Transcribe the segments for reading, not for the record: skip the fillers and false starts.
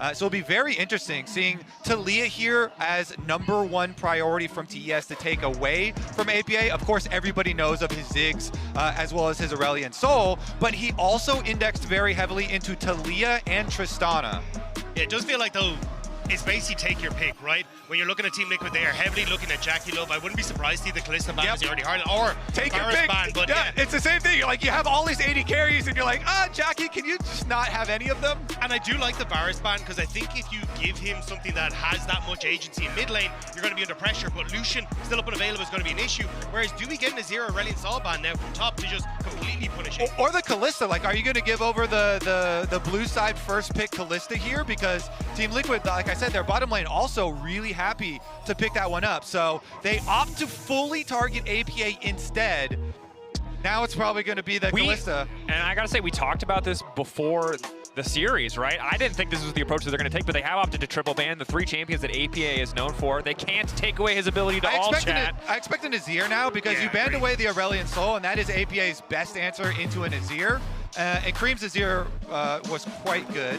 So it'll be very interesting seeing Talia here as #1 priority from TES to take away from APA. Of course, everybody knows of his Ziggs as well as his Aurelion Soul, but he also indexed very heavily into Talia and Tristana. Yeah, it does feel like, though, it's basically take your pick, right? When you're looking at Team Liquid, they are heavily looking at Jackie Love. I wouldn't be surprised to see the Kalista ban, as you already heard, or take your Varus pick. ban, but yeah, it's the same thing. You're like, you have all these 80 carries, and you're like, Jackie, can you just not have any of them? And I do like the Varus ban, because I think if you give him something that has that much agency in mid lane, you're going to be under pressure, but Lucian, still up and available, is going to be an issue. Whereas, do we get an Azir or Aurelion Sol ban now from top to just completely punish it? Or the Kalista, like, are you going to give over the blue side first pick Kalista here? Because Team Liquid, like I said, their bottom lane also really happy to pick that one up. So they opt to fully target APA instead. Now it's probably going to be the Kalista. And I got to say, we talked about this before the series, right? I didn't think this was the approach that they're going to take, but they have opted to triple ban the 3 champions that APA is known for. They can't take away his ability to all chat. I expect an Azir now, because you banned away the Aurelion Soul, and that is APA's best answer into an Azir. And Cream's Azir was quite good.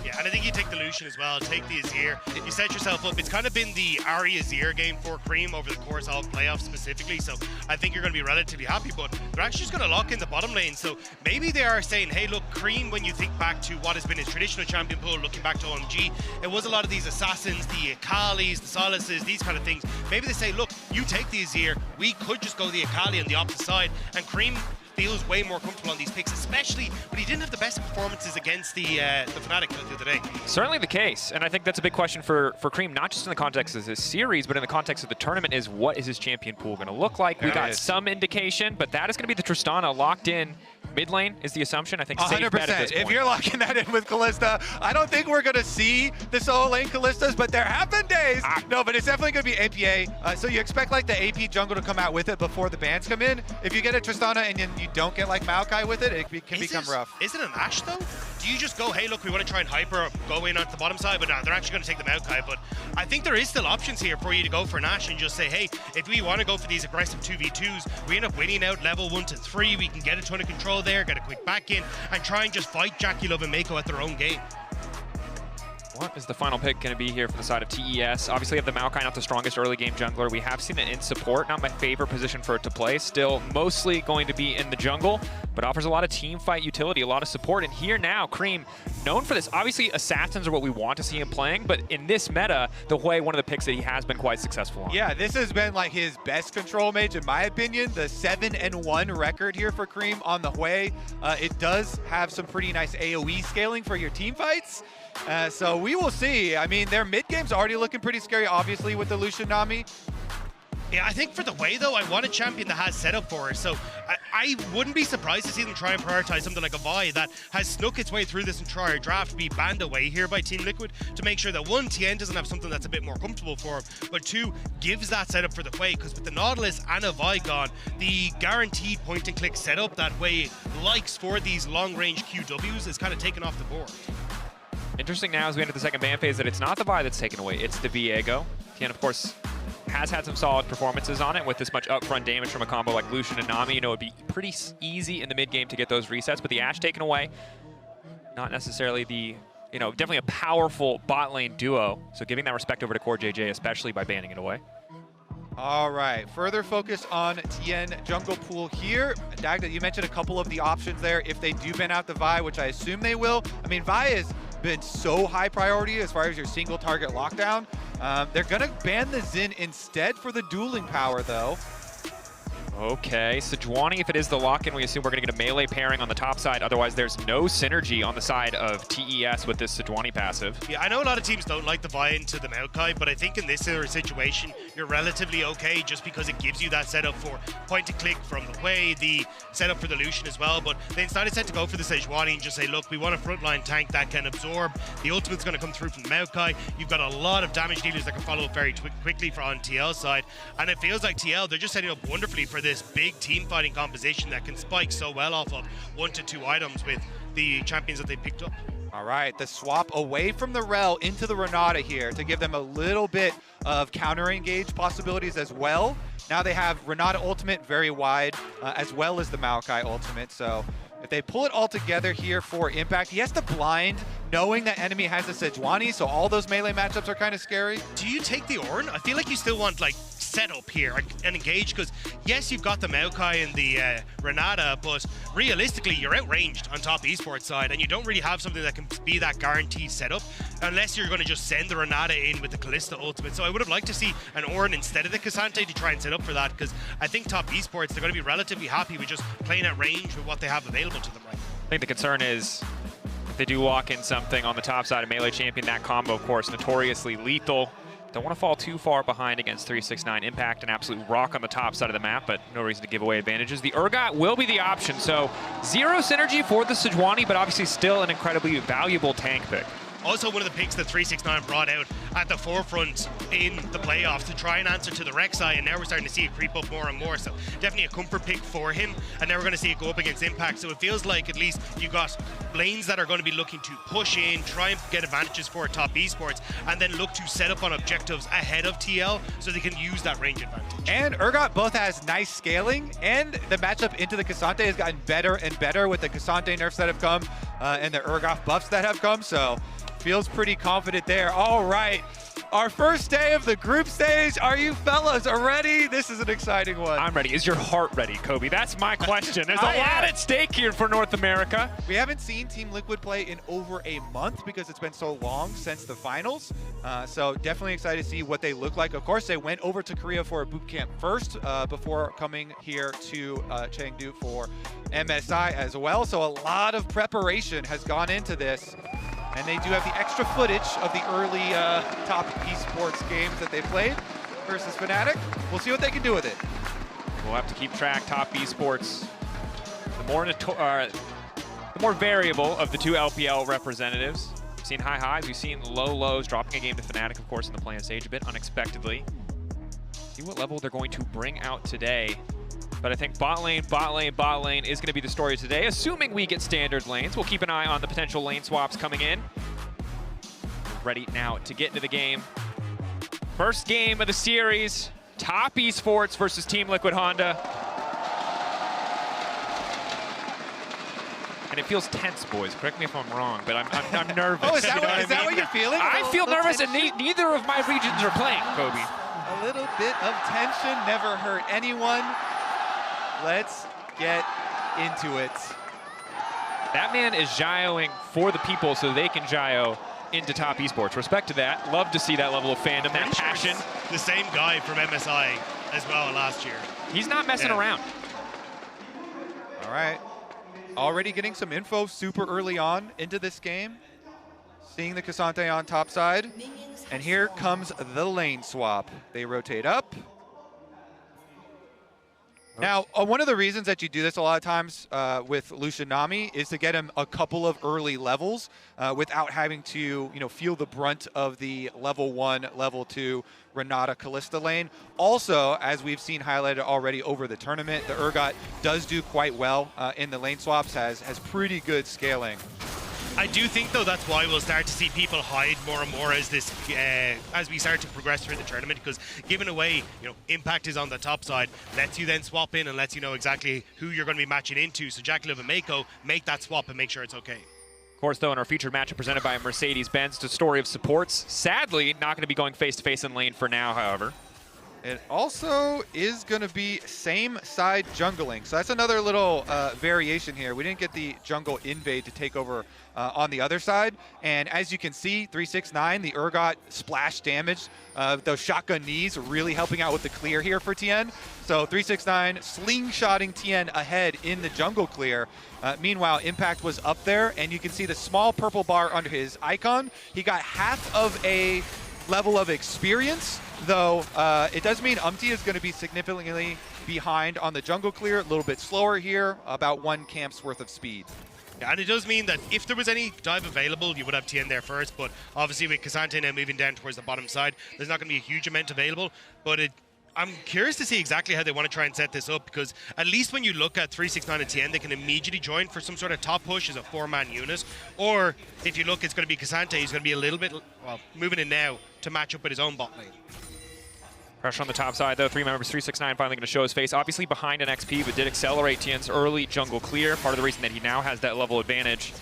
Yeah, and I think you take the Lucian as well, take the Azir. You set yourself up. It's kind of been the Ahri Azir game for Cream over the course of playoffs specifically, so I think you're going to be relatively happy, but they're actually just going to lock in the bottom lane. So maybe they are saying, hey, look, Cream, when you think back to what has been his traditional champion pool, looking back to OMG, it was a lot of these assassins, the Akalis, the Solaces, these kind of things. Maybe they say, look, you take the Azir, we could just go the Akali on the opposite side, and Cream feels way more comfortable on these picks, especially when he didn't have the best performances against the Fnatic the other day. Certainly the case, and I think that's a big question for Cream, not just in the context of this series, but in the context of the tournament, is what is his champion pool going to look like? We got some indication, but that is going to be the Tristana locked in. Mid lane is the assumption. I think 100%. If you're locking that in with Kalista, I don't think we're going to see the solo lane Kalistas, but there have been days. No, but it's definitely going to be APA. So you expect like the AP jungle to come out with it before the bans come in. If you get a Tristana and you don't get like Maokai with it, it can become rough. Is it an Ashe though? Do you just go, hey, look, we want to try and hyper go in onto the bottom side, but no, they're actually going to take the Maokai. But I think there is still options here for you to go for an Ashe and just say, hey, if we want to go for these aggressive 2v2s, we end up winning out level 1 to 3, we can get a ton of control there, get a quick back in, and try and just fight Jackie Love and Mako at their own game. What is the final pick going to be here from the side of TES? Obviously, you have the Maokai, not the strongest early game jungler. We have seen it in support, not my favorite position for it to play. Still mostly going to be in the jungle, but offers a lot of team fight utility, a lot of support. And here now, Cream, known for this. Obviously, assassins are what we want to see him playing, but in this meta, the Hui, one of the picks that he has been quite successful on. Yeah, this has been like his best control mage, in my opinion. The 7-1 record here for Cream on the Hui. It does have some pretty nice AoE scaling for your team fights. So we will see. I mean, their mid game's already looking pretty scary, obviously, with the Lucian Nami. Yeah, I think for the Hui, though, I want a champion that has setup for her. So I wouldn't be surprised to see them try and prioritize something like a Vi that has snuck its way through this entire draft, be banned away here by Team Liquid, to make sure that 1, TN doesn't have something that's a bit more comfortable for him, but 2, gives that setup for the Hui, because with the Nautilus and a Vi gone, the guaranteed point-and-click setup that Hui likes for these long-range QWs is kind of taken off the board. Interesting now as we enter the second ban phase that it's not the Vi that's taken away, it's the Viego. TN, of course, has had some solid performances on it. With this much upfront damage from a combo like Lucian and Nami, you know, it'd be pretty easy in the mid game to get those resets, but the Ashe taken away, not necessarily the, you know, definitely a powerful bot lane duo. So giving that respect over to Core JJ, especially by banning it away. All right, further focus on TN jungle pool here. Dagda, you mentioned a couple of the options there if they do ban out the Vi, which I assume they will. I mean, Vi has been so high priority as far as your single target lockdown. They're gonna ban the Xin instead for the dueling power though. Okay, Sejuani, if it is the lock-in, we assume we're going to get a melee pairing on the top side. Otherwise, there's no synergy on the side of TES with this Sejuani passive. Yeah, I know a lot of teams don't like the buy into the Maokai, but I think in this situation, you're relatively okay just because it gives you that setup for point-and-click from the Hui, the setup for the Lucian as well. But they decided to go for the Sejuani and just say, look, we want a frontline tank that can absorb. The ultimate's going to come through from the Maokai. You've got a lot of damage dealers that can follow up very quickly for on TL's side. And it feels like TL, they're just setting up wonderfully for this big team fighting composition that can spike so well off of 1 to 2 items with the champions that they picked up. All right, the swap away from the Rel into the Renata here to give them a little bit of counter engage possibilities as well. Now they have Renata ultimate very wide, as well as the Maokai ultimate. So if they pull it all together here for impact, he has to blind knowing that enemy has a Sejuani, so all those melee matchups are kind of scary. Do you take the Ornn? I feel like you still want like setup here and engage, because yes, you've got the Maokai and the Renata, but realistically you're outranged on top esports side, and you don't really have something that can be that guaranteed setup unless you're going to just send the Renata in with the Callista ultimate. So I would have liked to see an Ornn instead of the Cassante to try and set up for that, because I think top esports, they're going to be relatively happy with just playing at range with what they have available to them right now. I think the concern is if they do walk in something on the top side of Melee Champion, that combo, of course, notoriously lethal. Don't want to fall too far behind against 369. Impact, an absolute rock on the top side of the map, but no reason to give away advantages. The Urgot will be the option, so 0 synergy for the Sejuani, but obviously still an incredibly valuable tank pick. Also one of the picks that 369 brought out at the forefront in the playoffs to try and answer to the Rek'Sai, and now we're starting to see it creep up more and more. So definitely a comfort pick for him, and now we're going to see it go up against Impact. So it feels like at least you got lanes that are going to be looking to push in, try and get advantages for top esports, and then look to set up on objectives ahead of TL so they can use that range advantage. And Urgot both has nice scaling, and the matchup into the Cassante has gotten better and better with the Cassante nerfs that have come and the Urgot buffs that have come. So feels pretty confident there. All right, our first day of the group stage. Are you fellas ready? This is an exciting one. I'm ready. Is your heart ready, Kobe? That's my question. There's a lot at stake here for North America. We haven't seen Team Liquid play in over a month because it's been so long since the finals. So definitely excited to see what they look like. Of course, they went over to Korea for a boot camp first before coming here to Chengdu for MSI as well. So a lot of preparation has gone into this. And they do have the extra footage of the early top esports games that they played versus Fnatic. We'll see what they can do with it. We'll have to keep track. Top esports, the more variable of the two LPL representatives. We've seen high highs, we've seen low lows, dropping a game to Fnatic, of course, in the play-in stage a bit unexpectedly. See what level they're going to bring out today. But I think bot lane is going to be the story of today, assuming we get standard lanes. We'll keep an eye on the potential lane swaps coming in. Ready now to get into the game. First game of the series, top esports versus Team Liquid Honda. And it feels tense, boys. Correct me if I'm wrong, but I'm nervous. Oh, is that what you're feeling? I feel nervous, and neither of my regions are playing, Kobe. A little bit of tension never hurt anyone. Let's get into it. That man is gyroing for the people so they can gyro into top esports. Respect to that. Love to see that level of fandom, that passion. The same guy from MSI as well last year. He's not messing around. All right. Already getting some info super early on into this game. Seeing the Cassante on top side. And here comes the lane swap. They rotate up. Now, one of the reasons that you do this a lot of times with Lucian Nami is to get him a couple of early levels without having to, feel the brunt of the level 1, level 2 Renata Callista lane. Also, as we've seen highlighted already over the tournament, the Urgot does do quite well in the lane swaps, has pretty good scaling. I do think, though, that's why we'll start to see people hide more and more as we start to progress through the tournament, because giving away, Impact is on the top side, lets you then swap in and lets you know exactly who you're going to be matching into. So Jack Liv and Mako make that swap and make sure it's okay. Of course, though, in our featured matchup presented by Mercedes-Benz, the story of supports. Sadly, not going to be going face-to-face in lane for now, however. It also is going to be same side jungling. So that's another little variation here. We didn't get the jungle invade to take over on the other side. And as you can see, 369, the Urgot splash damage. Those shotgun knees really helping out with the clear here for TN. So 369 slingshotting TN ahead in the jungle clear. Meanwhile, Impact was up there, and you can see the small purple bar under his icon. He got half of a level of experience, though it does mean Umti is going to be significantly behind on the jungle clear, a little bit slower here, about 1 camp's worth of speed. Yeah, and it does mean that if there was any dive available, you would have TN there first, but obviously with Cassante now moving down towards the bottom side, there's not going to be a huge amount available, but I'm curious to see exactly how they want to try and set this up, because at least when you look at 369 and TN, they can immediately join for some sort of top push as a 4-man unit, or if you look, it's going to be Cassante, he's going to be a little bit, moving in now to match up with his own bot lane. Pressure on the top side, though. 3 members, 369 finally going to show his face. Obviously behind an XP, but did accelerate TN's early jungle clear. Part of the reason that he now has that level advantage.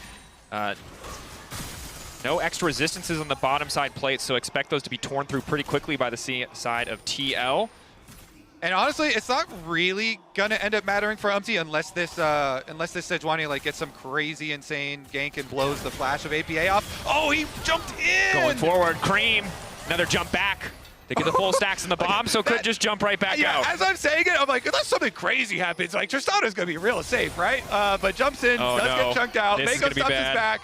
No extra resistances on the bottom side plates, so expect those to be torn through pretty quickly by the side of TL. And honestly, it's not really gonna end up mattering for Umpty unless this Sejuani like gets some crazy insane gank and blows the flash of APA off. Oh, he jumped in! Going forward, Cream, another jump back. They get the full stacks in the bomb, so could just jump right back out. As I'm saying it, I'm like, unless something crazy happens, like Tristana's gonna be real safe, right? But jumps in, get chunked out. Mako stops his back.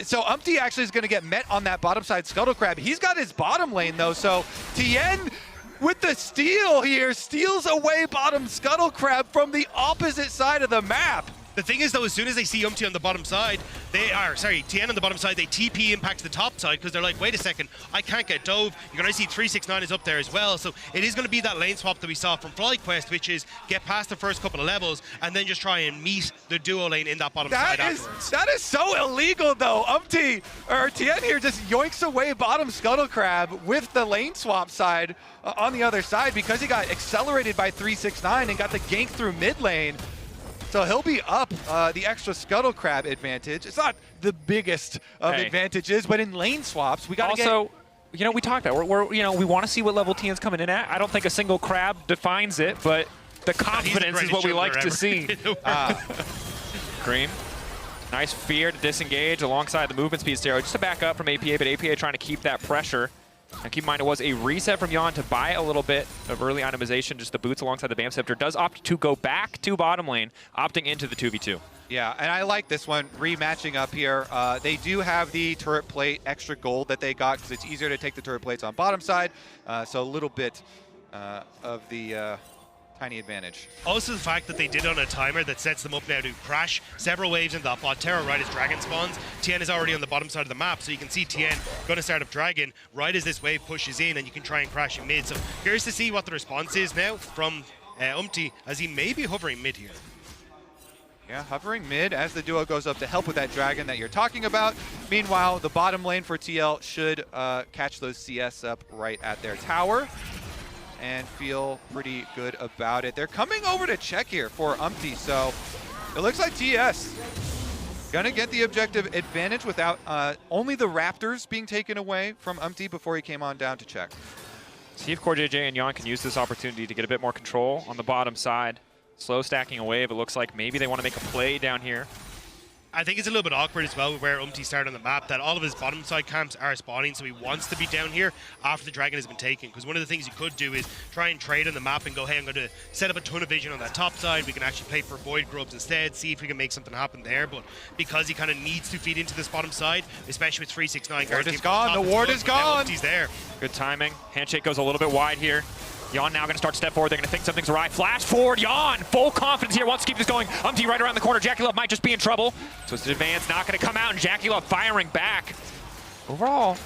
So Umpty actually is gonna get met on that bottom side Scuttle Crab. He's got his bottom lane though, so TN with the steal here, steals away bottom Scuttle Crab from the opposite side of the map. The thing is, though, as soon as they see Umpty on the bottom side, TN on the bottom side, they TP impact the top side because they're like, wait a second, I can't get dove. You're going to see 369 is up there as well. So it is going to be that lane swap that we saw from FlyQuest, which is get past the first couple of levels and then just try and meet the duo lane in that bottom side afterwards. That is so illegal, though. TN here just yoinks away bottom Scuttle Crab with the lane swap side on the other side because he got accelerated by 369 and got the gank through mid lane. So he'll be up the extra Scuttle Crab advantage. It's not the biggest of advantages, but in lane swaps, we got to also, you know, we talked about we want to see what level TN's coming in at. I don't think a single crab defines it, but the confidence is what we like to see. Cream. Nice fear to disengage alongside the movement speed steroid just to back up from APA, but APA trying to keep that pressure. And keep in mind, it was a reset from Yon to buy a little bit of early itemization, just the boots alongside the Bam Scepter. Does opt to go back to bottom lane, opting into the 2v2. Yeah, and I like this one, rematching up here. They do have the turret plate extra gold that they got because it's easier to take the turret plates on bottom side. So a little bit of the tiny advantage. Also the fact that they did on a timer that sets them up now to crash several waves in that bot Terror right as Dragon spawns. TN is already on the bottom side of the map, so you can see TN going to start up Dragon right as this wave pushes in, and you can try and crash in mid. So curious to see what the response is now from Umpty, as he may be hovering mid here. Yeah, hovering mid as the duo goes up to help with that Dragon that you're talking about. Meanwhile, the bottom lane for TL should catch those CS up right at their tower and feel pretty good about it. They're coming over to check here for Umpty, so it looks like TS gonna get the objective advantage without only the Raptors being taken away from Umpty before he came on down to check. See if CoreJJ and Yon can use this opportunity to get a bit more control on the bottom side. Slow stacking a wave. It looks like maybe they want to make a play down here. I think it's a little bit awkward as well where Umpty started on the map, that all of his bottom side camps are spawning, so he wants to be down here after the Dragon has been taken. Because one of the things you could do is try and trade on the map and go, hey, I'm going to set up a ton of vision on that top side. We can actually play for Void Grubs instead, see if we can make something happen there. But because he kind of needs to feed into this bottom side, especially with 369 ward is gone. The ward is gone. Umpty's there. Good timing. Handshake goes a little bit wide here. Yon now going to start to step forward. They're going to think something's awry. Flash forward. Yon, full confidence here. Wants to keep this going. Umpty right around the corner. Jackie Love might just be in trouble. Twisted Advance not going to come out, and Jackie Love firing back. Overall,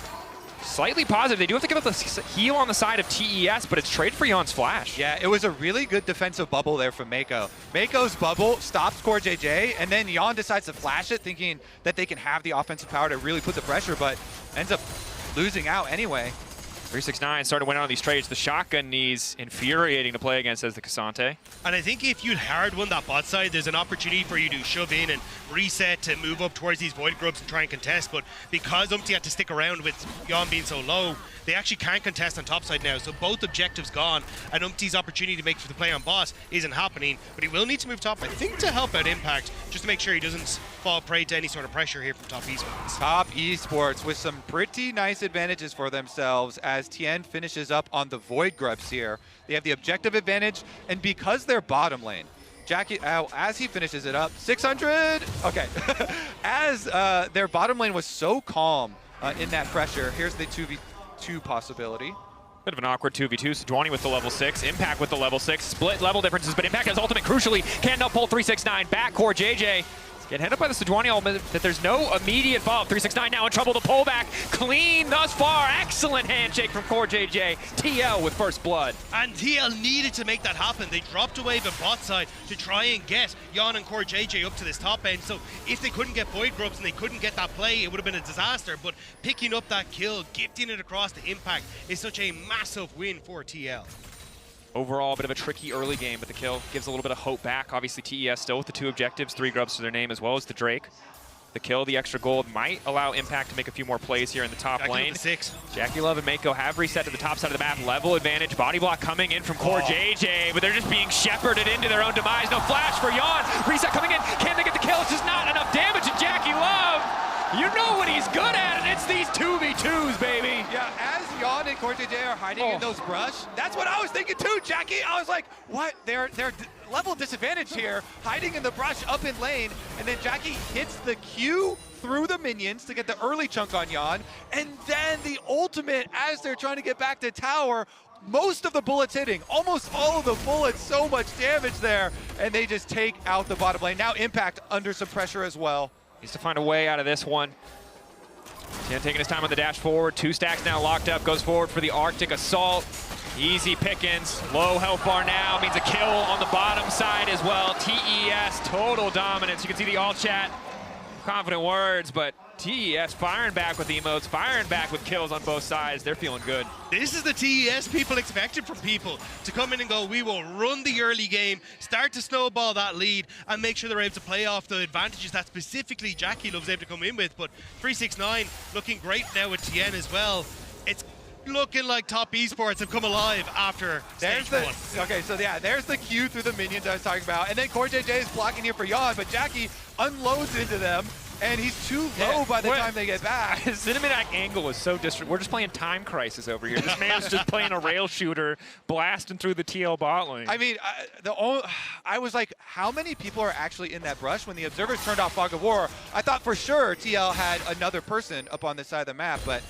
slightly positive. They do have to give up the heal on the side of TES, but it's trade for Yon's flash. Yeah, it was a really good defensive bubble there from Mako. Mako's bubble stops CoreJJ, and then Yon decides to flash it, thinking that they can have the offensive power to really put the pressure, but ends up losing out anyway. 369 started winning on these trades. The shotgun knees infuriating to play against as the Cassante. And I think if you'd hard won that bot side, there's an opportunity for you to shove in and reset to move up towards these Void Grubs and try and contest. But because Umpty had to stick around with Yon being so low, they actually can't contest on top side now. So both objectives gone, and Umpty's opportunity to make for the play on boss isn't happening. But he will need to move top, I think, to help out Impact, just to make sure he doesn't fall prey to any sort of pressure here from Top Esports. Top Esports with some pretty nice advantages for themselves as TN finishes up on the Void Grubs here. They have the objective advantage, and because they're bottom lane, Jackie, as he finishes it up, 600, okay. As their bottom lane was so calm in that pressure, here's the 2v2 possibility. Bit of an awkward 2v2. Sejuani with the level 6, Impact with the level 6. Split level differences, but Impact has ultimate crucially. Can pull 369 back. CoreJJ get headed up by the Sejuani element, that there's no immediate follow-up. 369 now in trouble to pull back. Clean thus far. Excellent handshake from CoreJJ. TL with first blood. And TL needed to make that happen. They dropped away the bot side to try and get Yon and CoreJJ up to this top end. So if they couldn't get Void Grubs and they couldn't get that play, it would have been a disaster. But picking up that kill, gifting it across to Impact is such a massive win for TL. Overall, a bit of a tricky early game, but the kill gives a little bit of hope back. Obviously, TES still with the 2 objectives, 3 grubs to their name, as well as the Drake. the kill. The extra gold might allow Impact to make a few more plays here in the top lane. Jackie Love and Mako have reset to the top side of the map. Level advantage. Body block coming in from Core JJ, but they're just being shepherded into their own demise. No flash for Yon. Reset coming in. Can they get the kill? It's just not enough damage. And Jackie Love, you know what he's good at, and it's these 2v2s, baby. Yeah, as Yon and Core JJ are hiding in those brush, that's what I was thinking too, Jackie. I was like, what? They're level disadvantage here, hiding in the brush up in lane, and then Jackie hits the Q through the minions to get the early chunk on Yon, and then the ultimate as they're trying to get back to tower. Most of the bullets hitting, almost all of the bullets, so much damage there, and they just take out the bottom lane. Now Impact under some pressure as well. Needs to find a way out of this one. TN taking his time on the dash forward. 2 stacks now locked up, goes forward for the Arctic Assault. Easy pickings, low health bar now, means a kill on the bottom side as well. TES, total dominance. You can see the all chat, confident words, but TES firing back with emotes, firing back with kills on both sides. They're feeling good. This is the TES people expected from people, to come in and go, we will run the early game, start to snowball that lead, and make sure they're able to play off the advantages that specifically Jackie Love's able to come in with. But 369 looking great now with TN as well. It's looking like Top Esports have come alive after stage one. Okay, so yeah, there's the Q through the minions I was talking about, and then Core JJ is blocking here for Yon, but Jackie unloads into them, and he's too low by the time they get back. His cinematic angle was so distant. We're just playing Time Crisis over here. This man's just playing a rail shooter, blasting through the TL bot lane. I mean, I was like, how many people are actually in that brush? When the observers turned off Fog of War, I thought for sure TL had another person up on this side of the map, but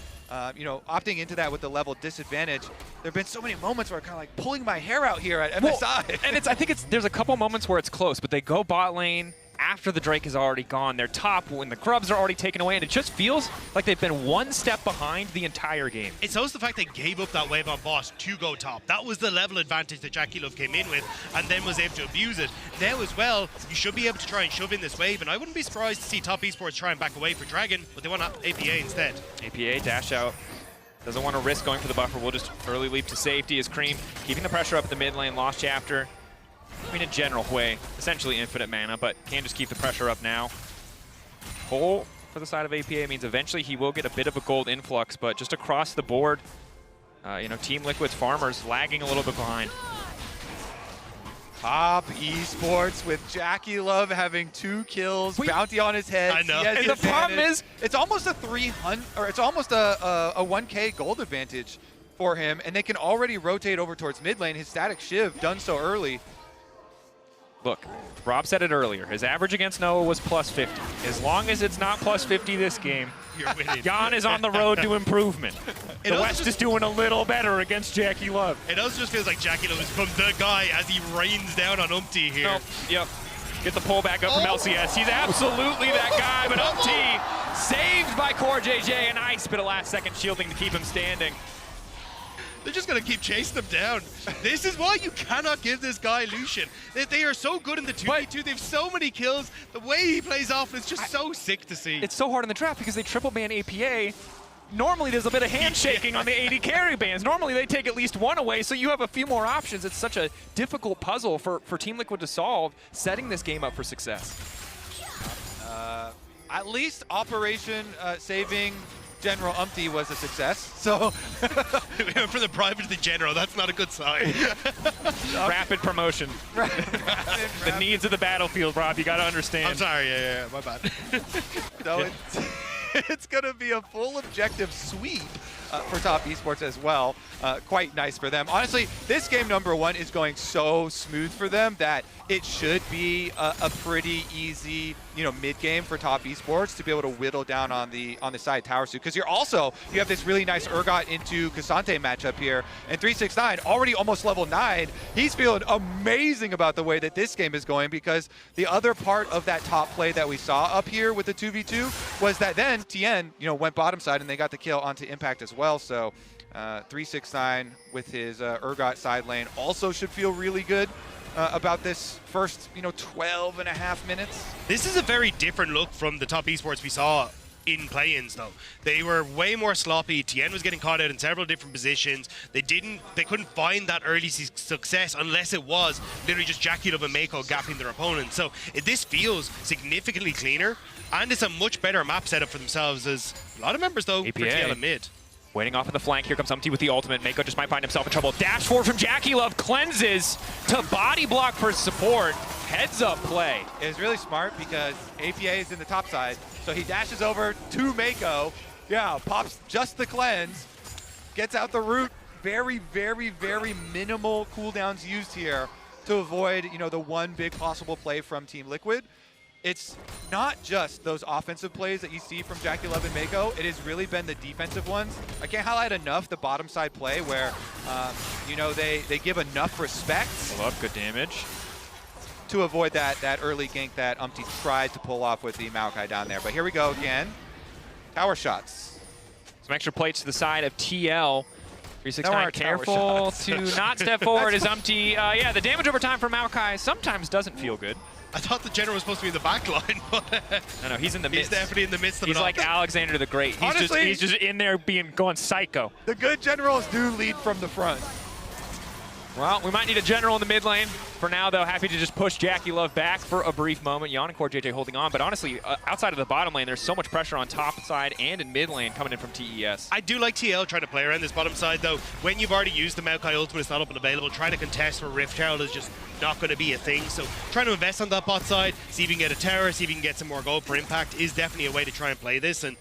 you know, opting into that with the level disadvantage, there have been so many moments where I'm kind of like pulling my hair out here at MSI. Well, and I think there's a couple moments where it's close, but they go bot lane after the Drake is already gone. They're top when the grubs are already taken away, and it just feels like they've been one step behind the entire game. It's also the fact they gave up that wave on bot to go top. That was the level advantage that Jackie Love came in with and then was able to abuse it. Now as well, you should be able to try and shove in this wave, and I wouldn't be surprised to see Top Esports try and back away for Dragon, but they want APA instead. APA dash out. Doesn't want to risk going for the buffer. We'll just early leap to safety as Cream keeping the pressure up at the mid lane. Lost Chapter, I mean, in a general way, essentially infinite mana, but can just keep the pressure up now. Pull for the side of APA means eventually he will get a bit of a gold influx, but just across the board, you know, Team Liquid's farmers lagging a little bit behind. Top Esports with Jackie Love having 2 kills, bounty on his head. I know. And the problem is, it's almost a 300, or it's almost a 1K gold advantage for him, and they can already rotate over towards mid lane. His static shiv done so early. look, Rob said it earlier. His average against Noah was plus 50. As long as it's not plus 50 this game, Jan is on the road to improvement. The West is doing a little better against Jackie Love. It also just feels like Jackie Love has become the guy as he rains down on Umpty here. Nope. Yep. Get the pullback up from LCS. He's absolutely that guy, but Umpty saved by Core JJ, and Ice bit a last-second shielding to keep him standing. They're just going to keep chasing him down. This is why you cannot give this guy Lucian. They are so good in the 2v2. They have so many kills. The way he plays off is just so sick to see. It's so hard in the draft because they triple ban APA. Normally there's a bit of handshaking on the AD carry bans. Normally they take at least one away, so you have a few more options. It's such a difficult puzzle for Team Liquid to solve, setting this game up for success. At least Operation saving General Umpty was a success. So for the private to the general, that's not a good sign. Rapid promotion. The needs of the battlefield, Rob, you got to understand. I'm sorry, yeah, my bad. So it's going to be a full objective sweep for Top Esports as well. Quite nice for them. Honestly, this game number one is going so smooth for them that it should be a pretty easy, mid game for Top Esports to be able to whittle down on the side tower suit. Because you have this really nice Urgot into Cassante matchup here, and 369 already almost level 9. He's feeling amazing about the way that this game is going, because the other part of that top play that we saw up here with the 2v2 was that then TN went bottom side and they got the kill onto Impact as well. So 369 with his Urgot side lane also should feel really good about this first 12 and a half minutes. This is a very different look from the Top Esports we saw in play-ins though. They were way more sloppy. TN was getting caught out in several different positions. They couldn't find that early success unless it was literally just Jackie Love and Mako gapping their opponent. So this feels significantly cleaner, and it's a much better map setup for themselves. As a lot of members though for TL and mid. Waiting off in the flank. Here comes Umti with the ultimate. Mako just might find himself in trouble. Dash forward from Jackie Love. Cleanses to body block for support. Heads up play. It's really smart because APA is in the top side. So he dashes over to Mako. Yeah, pops just the cleanse. Gets out the root. Very, very, very minimal cooldowns used here to avoid, you know, the one big possible play from Team Liquid. It's not just those offensive plays that you see from Jackie Love and Mako. It has really been the defensive ones. I can't highlight enough the bottom side play where, you know, they give enough respect. Good damage. To avoid that early gank that Umti tried to pull off with the Maokai down there. But here we go again. Tower shots. Some extra plates to the side of TL. 369 There are careful to not step forward as Umti. Yeah, the damage over time for Maokai sometimes doesn't feel good. I thought the general was supposed to be in the back line, but no, he's in the midst. He's definitely in the midst of it. He's like Alexander the Great. He's just in there going psycho. The good generals do lead from the front. Well, we might need a general in the mid lane. For now, though, happy to just push Jackie Love back for a brief moment. Yon and Core JJ holding on, but honestly, outside of the bottom lane, there's so much pressure on top side and in mid lane coming in from TES. I do like TL trying to play around this bottom side, though. When you've already used the Maokai ultimate, it's not up and available. Trying to contest for Rift Herald is just not going to be a thing. So trying to invest on that bot side, see if you can get a tower, see if you can get some more gold for impact is definitely a way to try and play this. And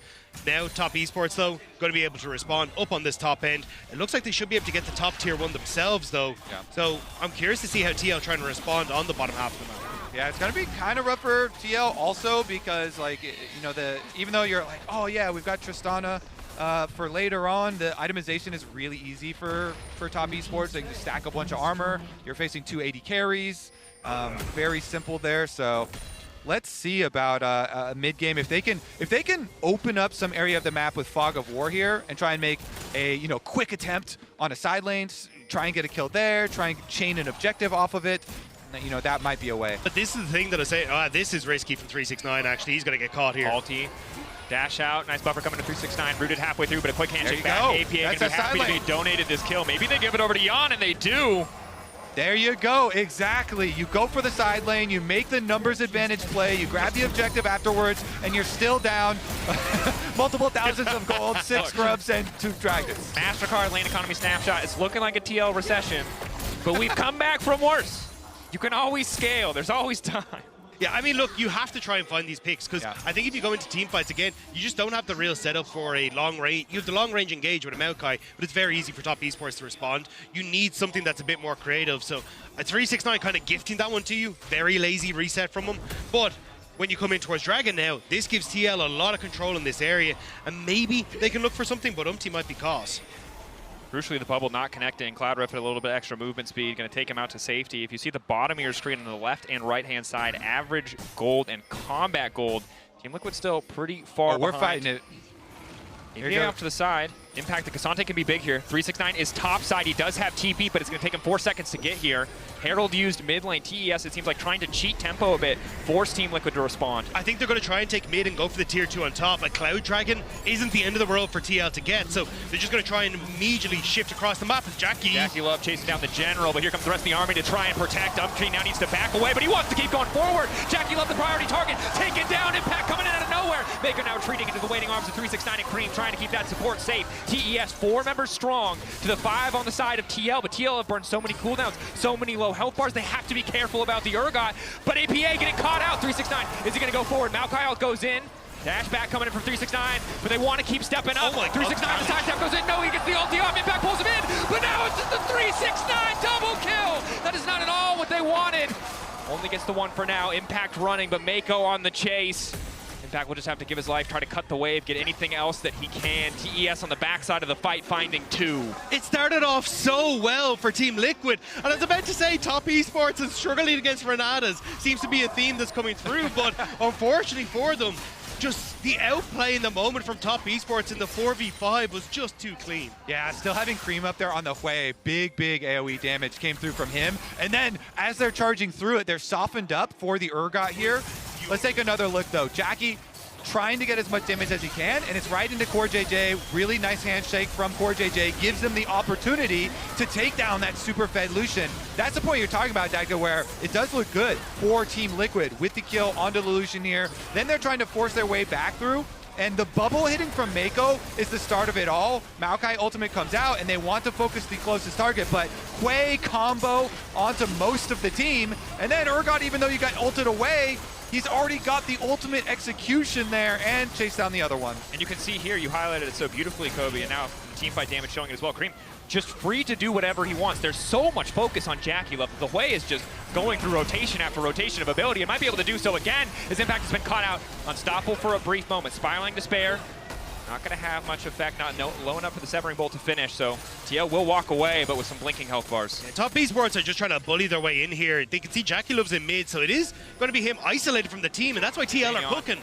now Top Esports, though, going to be able to respond up on this top end. It looks like they should be able to get the top tier one themselves, though. Yeah. So I'm curious to see how TL trying to respond on the bottom half of the map. Yeah, it's going to be kind of rough for TL also because, like, you know, even though you're like, oh, yeah, we've got Tristana for later on, the itemization is really easy for Top Esports. They can just stack a bunch of armor. You're facing 280 carries. Very simple there, so let's see about a mid game. If they can open up some area of the map with Fog of War here and try and make a quick attempt on a side lane, try and get a kill there, try and chain an objective off of it, you know, that might be a way. But this is the thing that I say, this is risky from 369 actually. He's going to get caught here. Ulti. Dash out, nice buffer coming to 369, rooted halfway through, but a quick handshake back. Go. APA going to be happy to be donated this kill. Maybe they give it over to Yon, and they do. There you go, exactly. You go for the side lane, you make the numbers advantage play, you grab the objective afterwards, and you're still down multiple thousands of gold, 6 scrubs, and 2 dragons. MasterCard lane economy snapshot. It's looking like a TL recession, but we've come back from worse. You can always scale. There's always time. Yeah, I mean, look, you have to try and find these picks because I think if you go into team fights again, you just don't have the real setup for a long range. You have the long range engage with a Maokai, but it's very easy for Top Esports to respond. You need something that's a bit more creative. So a 369 kind of gifting that one to you. Very lazy reset from him. But when you come in towards Dragon now, this gives TL a lot of control in this area, and maybe they can look for something, but Umti might be caught. Crucially, the bubble not connecting. Cloud Rift at a little bit extra movement speed, going to take him out to safety. If you see the bottom of your screen on the left and right-hand side, average gold and combat gold, Team Liquid still pretty far behind. We're fighting it. Here off to the side. Impact, the Cassante can be big here. 369 is top side. He does have TP, but it's going to take him 4 seconds to get here. Herald used mid lane. TES, it seems like trying to cheat tempo a bit, force Team Liquid to respond. I think they're going to try and take mid and go for the tier 2 on top. A Cloud Dragon isn't the end of the world for TL to get, so they're just going to try and immediately shift across the map with Jackie Love chasing down the general, but here comes the rest of the army to try and protect. Umtree now needs to back away, but he wants to keep going forward. Jackie Love, the priority target, taken down. Impact coming in out of nowhere. Mako now retreating into the waiting arms of 369 and Cream, trying to keep that support safe. TES 4 members strong to the 5 on the side of TL, but TL have burned so many cooldowns, so many low health bars, they have to be careful about the Urgot. But APA getting caught out. 369, is he going to go forward? Maokai goes in. Dash back coming in from 369, but they want to keep stepping up. 369, the side step goes in. No, he gets the ulti off. Impact pulls him in, but now it's just the 369 double kill. That is not at all what they wanted. Only gets the 1 for now. Impact running, but Mako on the chase. Impact will just have to give his life, try to cut the wave, get anything else that he can. TES on the backside of the fight, finding 2. It started off so well for Team Liquid, and I was about to say Top Esports is struggling against Renatas. Seems to be a theme that's coming through, but unfortunately for them, just the outplay in the moment from Top Esports in the 4v5 was just too clean. Yeah, still having Cream up there on the way. Big AoE damage came through from him. And then as they're charging through it, they're softened up for the Urgot here. Let's take another look though. Jackie trying to get as much damage as he can, and it's right into Core JJ. Really nice handshake from Core JJ, gives them the opportunity to take down that super fed Lucian. That's the point you're talking about, Dagda, where it does look good for Team Liquid with the kill onto the Lucian here. Then they're trying to force their way back through, and the bubble hitting from Mako is the start of it all. Maokai ultimate comes out, and they want to focus the closest target, but Quay combo onto most of the team, and then Urgot, even though you got ulted away, he's already got the ultimate execution there and chased down the other one. And you can see here, you highlighted it so beautifully, Kobe, and now team fight damage showing it as well. Cream just free to do whatever he wants. There's so much focus on JackeyLove. The Hui is just going through rotation after rotation of ability and might be able to do so again. His impact has been caught out. Unstoppable for a brief moment. Spiraling Despair. Not going to have much effect, not low enough for the Severing Bolt to finish, so TL will walk away, but with some blinking health bars. Yeah, top esports are just trying to bully their way in here. They can see JackeyLove's in mid, so it is going to be him isolated from the team, and that's why TL are cooking.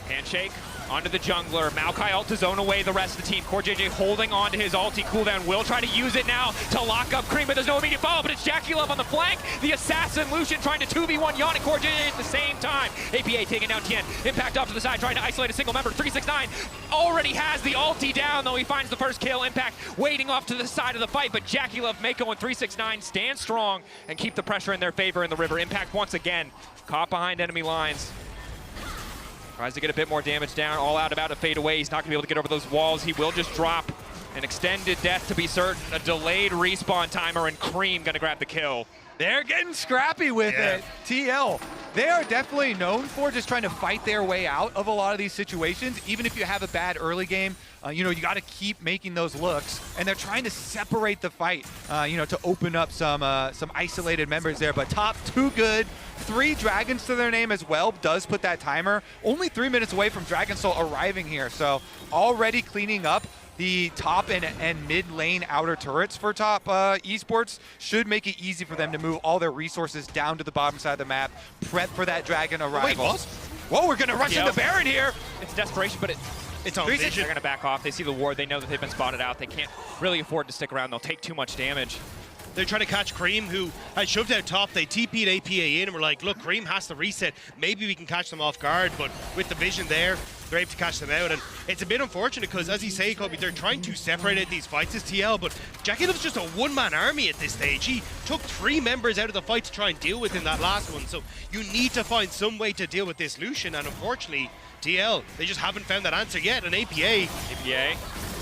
Handshake onto the jungler. Maokai ult to zone away the rest of the team. Core JJ holding on to his ulti cooldown. Will try to use it now to lock up Cream, but there's no immediate follow, but it's JackeyLove on the flank. The assassin Lucian trying to 2v1 Yon and Core JJ at the same time. APA taking down Tien. Impact off to the side, trying to isolate a single member. 369 already has the ulti down, though he finds the first kill. Impact waiting off to the side of the fight, but JackeyLove, Mako, and 369 stand strong and keep the pressure in their favor in the river. Impact once again caught behind enemy lines. Tries to get a bit more damage down, all out about to fade away. He's not gonna be able to get over those walls. He will just drop an extended death to be certain, a delayed respawn timer, and Cream gonna grab the kill. They're getting scrappy with it. TL, they are definitely known for just trying to fight their way out of a lot of these situations. Even if you have a bad early game, you know, you got to keep making those looks. And they're trying to separate the fight, you know, to open up some isolated members there. But top, too good. 3 dragons to their name as well does put that timer. Only 3 minutes away from Dragon Soul arriving here. So already cleaning up the top and mid lane outer turrets for top esports should make it easy for them to move all their resources down to the bottom side of the map, prep for that dragon arrival. Wait, what? Whoa, we're gonna rush into Baron here. It's desperation, but it's on vision. They're gonna back off. They see the ward. They know that they've been spotted out. They can't really afford to stick around. They'll take too much damage. They're trying to catch Cream, who had shoved out top. They TP'd APA in, and we're like, look, Cream has to reset. Maybe we can catch them off guard, but with the vision there, they're able to catch them out. And it's a bit unfortunate because, as you say, Kobe, they're trying to separate out these fights as TL, but JackeyLove's just a one-man army at this stage. He took 3 members out of the fight to try and deal with in that last one, so you need to find some way to deal with this Lucian, and unfortunately, TL, they just haven't found that answer yet. And APA,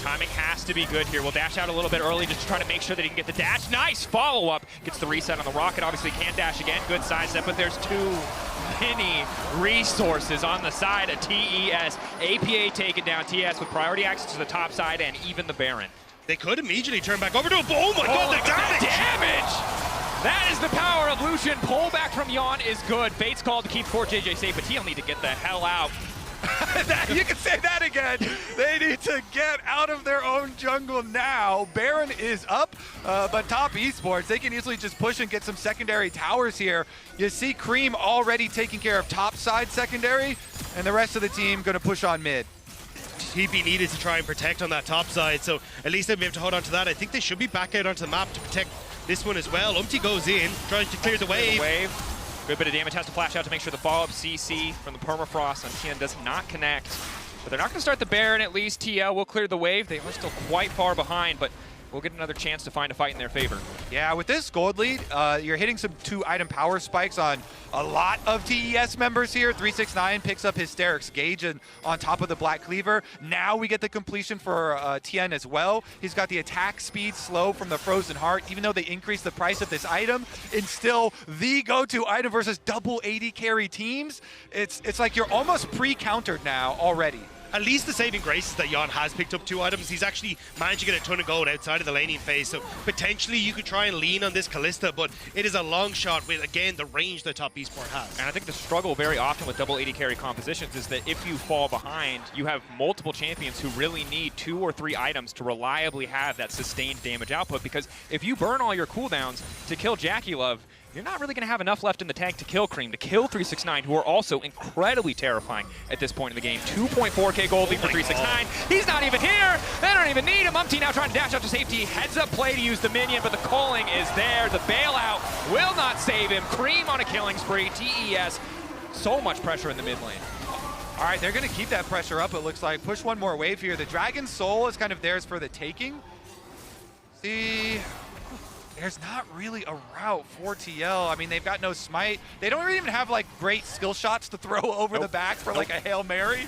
timing has to be good here. We'll dash out a little bit early just to try to make sure that he can get the dash. Nice follow-up. Gets the reset on the rocket. Obviously can dash again. Good side step, but there's too many resources on the side of TES. APA taken down. TES with priority access to the top side and even the Baron. they could immediately turn back over to him. Oh my god, the damage! That is the power of Lucian. Pull back from Yon is good. Fate's called to keep Core JJ safe, but he'll need to get the hell out. You can say that again. They need to get out of their own jungle now. Baron is up, but top esports, they can easily just push and get some secondary towers here. You see Cream already taking care of top side secondary, and the rest of the team gonna push on mid. TP needed to try and protect on that top side, so at least they'll be able to hold on to that. I think they should be back out onto the map to protect this one as well. Umti goes in, tries to clear the wave. Good bit of damage, has to flash out to make sure the follow-up CC from the permafrost on Tien does not connect. But they're not going to start the Baron, at least. TL will clear the wave. They are still quite far behind, but we'll get another chance to find a fight in their favor. Yeah, with this gold lead, you're hitting some 2-item power spikes on a lot of TES members here. 369 picks up Hysteric's Gauge and on top of the Black Cleaver. Now we get the completion for Tien as well. He's got the attack speed slow from the Frozen Heart. Even though they increased the price of this item, it's still the go-to item versus double AD carry teams. It's like you're almost pre-countered now already. At least the saving grace is that Yon has picked up 2 items. He's actually managed to get a ton of gold outside of the laning phase, so potentially you could try and lean on this Kalista, but it is a long shot with, again, the range that top esport has. And I think the struggle very often with double AD carry compositions is that if you fall behind, you have multiple champions who really need 2 or 3 items to reliably have that sustained damage output, because if you burn all your cooldowns to kill JackeyLove, you're not really going to have enough left in the tank to kill Cream, to kill 369, who are also incredibly terrifying at this point in the game. 2.4k gold lead for 369. He's not even here. They don't even need him. Umti now trying to dash out to safety. Heads up play to use the minion, but the calling is there. The bailout will not save him. Cream on a killing spree. TES, so much pressure in the mid lane. All right, they're going to keep that pressure up, it looks like. Push one more wave here. The Dragon Soul is kind of theirs for the taking. See, there's not really a route for TL. I mean, they've got no smite. They don't even have, like, great skill shots to throw over the back for, like, a Hail Mary.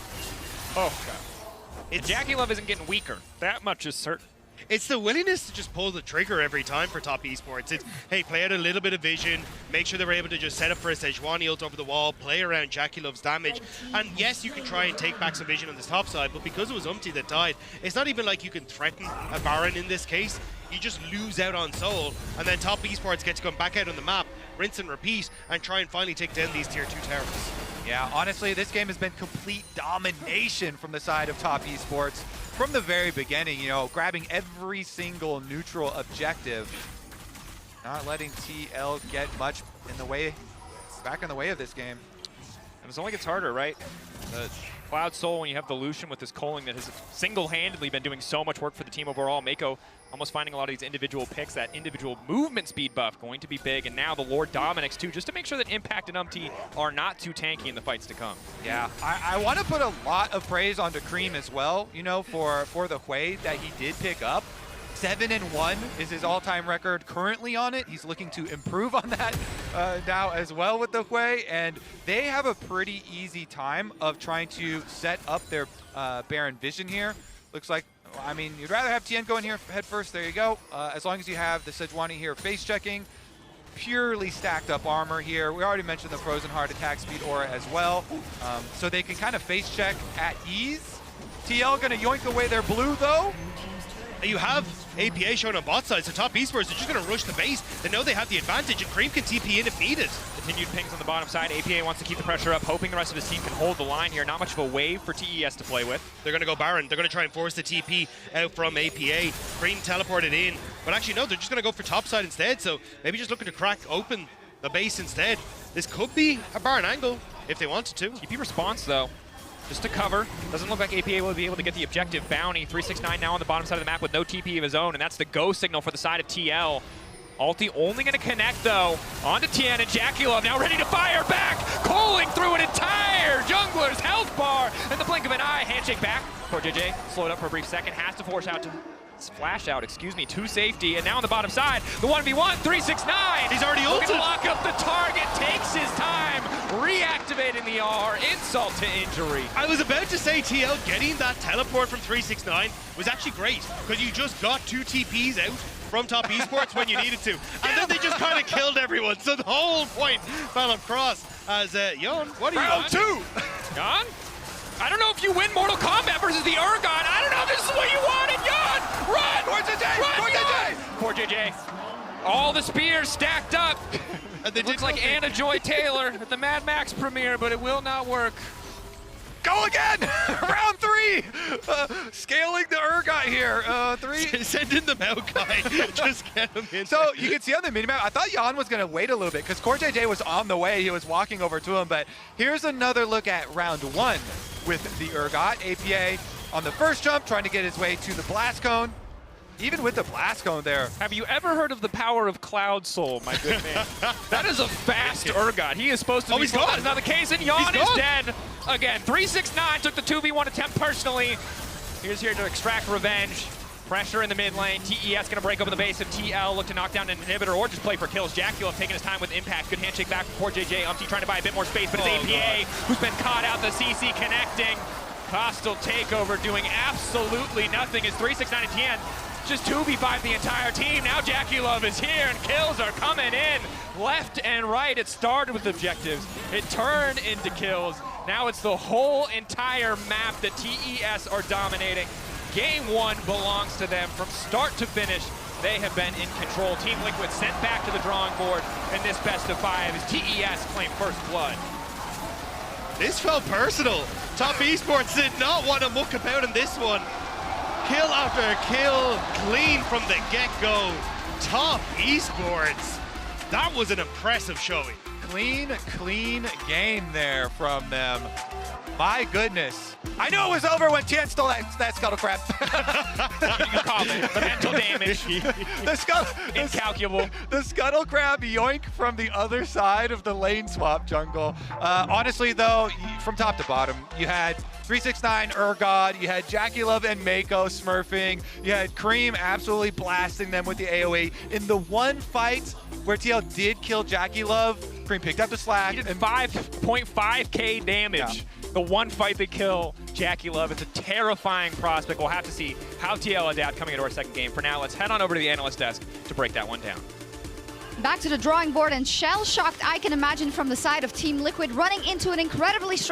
Oh, God. Jackie Love isn't getting weaker. That much is certain. It's the willingness to just pull the trigger every time for top esports. It's, hey, play out a little bit of vision, make sure they're able to just set up for a Sejuani ult over the wall, play around Jackie Love's damage. And yes, you can try and take back some vision on this top side, but because it was Umti that died, it's not even like you can threaten a Baron in this case. You just lose out on Soul, and then top esports get to come back out on the map, rinse and repeat, and try and finally take down these tier 2 towers. Yeah, honestly, this game has been complete domination from the side of top esports. From the very beginning, you know, grabbing every single neutral objective, not letting TL get much in the way, back in the way of this game. And it only gets harder, right? The Cloud Soul, when you have the Lucian with this culling that has single-handedly been doing so much work for the team overall. Mako almost finding a lot of these individual picks, that individual movement speed buff going to be big. And now the Lord Dominix too, just to make sure that Impact and Umti are not too tanky in the fights to come. Yeah, I want to put a lot of praise onto Cream as well, you know, for the Hui that he did pick up. 7-1 is his all-time record currently on it. He's looking to improve on that now as well with the Hui, and they have a pretty easy time of trying to set up their Baron vision here. Looks like, I mean, you'd rather have Tien go in here head first. There you go. As long as you have the Sejuani here face checking. Purely stacked up armor here. We already mentioned the Frozen Heart attack speed aura as well. So they can kind of face check at ease. TL gonna yoink away their blue though. You have APA showing on bot side, so top esports are just going to rush the base. They know they have the advantage, and Cream can TP in if needed. Continued pings on the bottom side. APA wants to keep the pressure up, hoping the rest of his team can hold the line here. Not much of a wave for TES to play with. They're going to go Baron. They're going to try and force the TP out from APA. Cream teleported in, but actually no, they're just going to go for top side instead, so maybe just looking to crack open the base instead. This could be a Baron angle if they wanted to. TP response though. Just to cover. Doesn't look like APA will be able to get the objective. Bounty, 369 now on the bottom side of the map with no TP of his own, and that's the go signal for the side of TL. Ulti only going to connect, though, onto Tien, and Jackie Love now ready to fire back, calling through an entire jungler's health bar in the blink of an eye. Handshake back. Poor JJ slowed up for a brief second, has to force out to splash out, to safety, and now on the bottom side, the 1v1, 369. He's already ulted. Looking to lock up the target, takes his time, reactivating the R, insult to injury. I was about to say TL getting that teleport from 369 was actually great, because you just got 2 TPs out from top esports when you needed to, and then they just kind of killed everyone, so the whole point fell across as, Yon, what are you Round 2! Yon? I don't know if you win Mortal Kombat versus the Urgon. I don't know if this is what you wanted. Yon, run! Poor JJ! Run, Poor JJ! Poor JJ. All the spears stacked up. And they Looks like Anna Joy Taylor at the Mad Max premiere, but it will not work. Go again! Round 3! Scaling the Urgot here. 3. Send in the Maokai. Just get him in. So you can see on the minimap, I thought Jan was going to wait a little bit because Core JJ was on the way. He was walking over to him. But here's another look at round 1 with the Urgot. APA on the first jump, trying to get his way to the Blast Cone. Even with the Blast Cone there. Have you ever heard of the power of Cloud Soul, my good man? That is a fast Urgot. He is supposed to be he's gone. That's not the case, and Yon is dead. Again, 369 took the 2v1 attempt personally. He's here to extract revenge. Pressure in the mid lane. TES gonna break open the base of TL, look to knock down an inhibitor or just play for kills. Jackie Love taking his time with impact. Good handshake back from poor JJ. Umti trying to buy a bit more space, but it's APA who's been caught out. The CC connecting. Hostile takeover doing absolutely nothing as 369 and Tien just 2v5 the entire team. Now Jackie Love is here and kills are coming in left and right. It started with objectives. It turned into kills. Now it's the whole entire map that TES are dominating. Game 1 belongs to them from start to finish. They have been in control. Team Liquid sent back to the drawing board in this best of 5 as TES claim first blood. This felt personal. Top esports did not want to muck about in this one. Kill after kill, clean from the get-go. Top esports. That was an impressive showing. Clean game there from them. My goodness. I knew it was over when Tien stole that scuttle crap. You call it the mental damage. damage. Incalculable. The Scuttle Crab yoink from the other side of the lane swap jungle. Honestly, though, from top to bottom, you had 369 Urgod, you had Jackie Love and Mako smurfing, you had Cream absolutely blasting them with the AoE. In the one fight where TL did kill Jackie Love, Cream picked up the slack. He did 5.5k damage. Yeah. The one fight they kill Jackie Love. It's a terrifying prospect. We'll have to see how TL adapt coming into our second game. For now, let's head on over to the analyst desk to break that one down. Back to the drawing board, and shell-shocked, I can imagine, from the side of Team Liquid, running into an incredibly strong